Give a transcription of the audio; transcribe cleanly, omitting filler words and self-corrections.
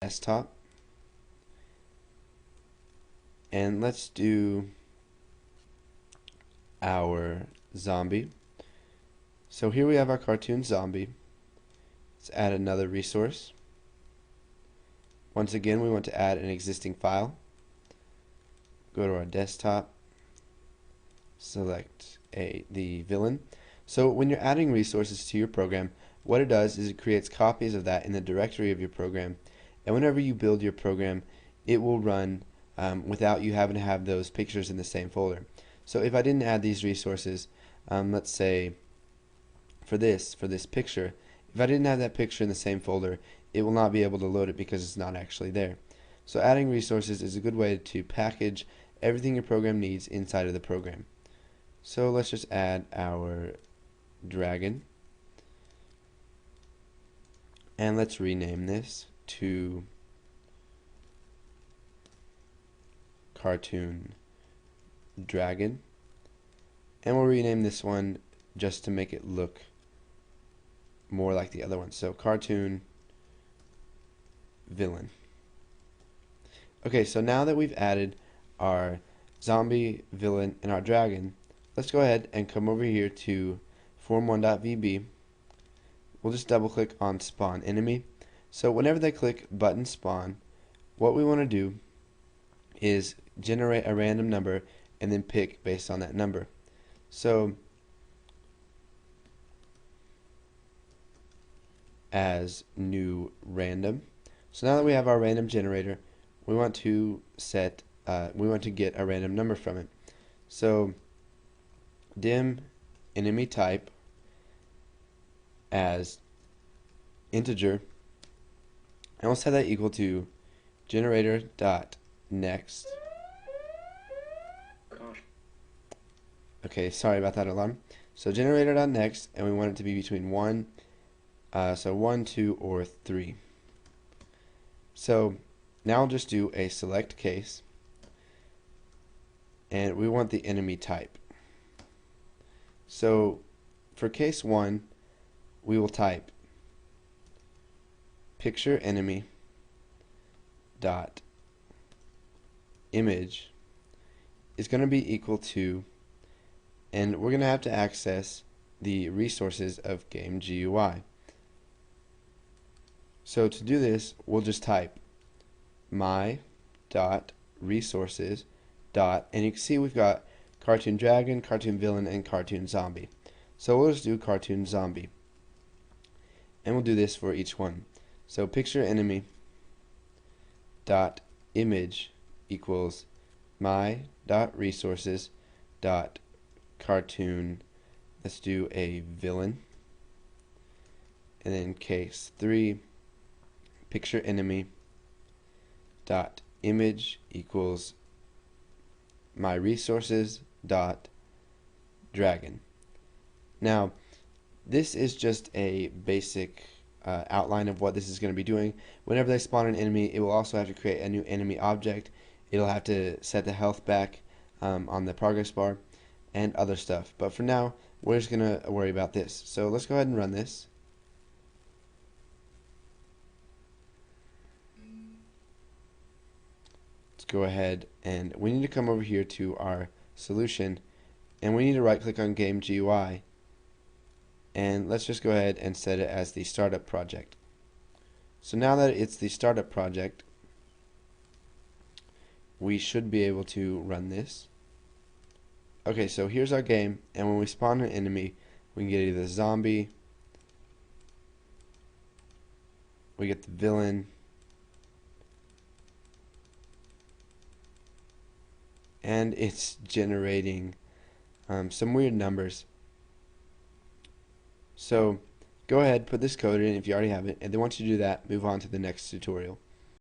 desktop, and let's do our zombie. So here we have our cartoon zombie. Let's add another resource. Once again, we want to add an existing file. Go to our desktop, select the villain. So when you're adding resources to your program, what it does is it creates copies of that in the directory of your program, and whenever you build your program, it will run without you having to have those pictures in the same folder. So if I didn't add these resources, let's say for this picture, if I didn't have that picture in the same folder, it will not be able to load it because it's not actually there. So adding resources is a good way to package everything your program needs inside of the program. So let's just add our dragon, and let's rename this to cartoon dragon, and we'll rename this one just to make it look more like the other one. So cartoon villain. Okay, so now that we've added our zombie, villain, and our dragon, let's go ahead and come over here to form1.vb. We'll just double click on spawn enemy. So whenever they click button spawn, what we want to do is generate a random number and then pick based on that number. So as new random. So now that we have our random generator, we want to get a random number from it. So dim enemy type as integer, and we'll set that equal to generator.next. Okay, sorry about that alarm. So generator.next, and we want it to be between 1, so 1, 2, or 3. So now I'll just do a select case, and we want the enemy type. So for case 1, we will type picture enemy dot image is going to be equal to, and we're going to have to access the resources of game GUI. So to do this, we'll just type my dot resources dot, and you can see we've got cartoon dragon, cartoon villain, and cartoon zombie. So we'll just do cartoon zombie, and we'll do this for each one. So picture enemy dot image equals my dot resources dot cartoon, let's do a villain, and then case 3, picture enemy dot image equals my resources dot dragon. Now this is just a basic outline of what this is going to be doing. Whenever they spawn an enemy, it will also have to create a new enemy object. It'll have to set the health back on the progress bar and other stuff. But for now, we're just going to worry about this. So let's go ahead and run this. Let's go ahead, and we need to come over here to our solution, and we need to right click on game GUI, and let's just go ahead and set it as the startup project. So now that it's the startup project, we should be able to run this. Okay, so here's our game, and when we spawn an enemy, we can get either zombie, we get the villain, and it's generating some weird numbers. So go ahead, put this code in if you already have it, and then once you do that, move on to the next tutorial.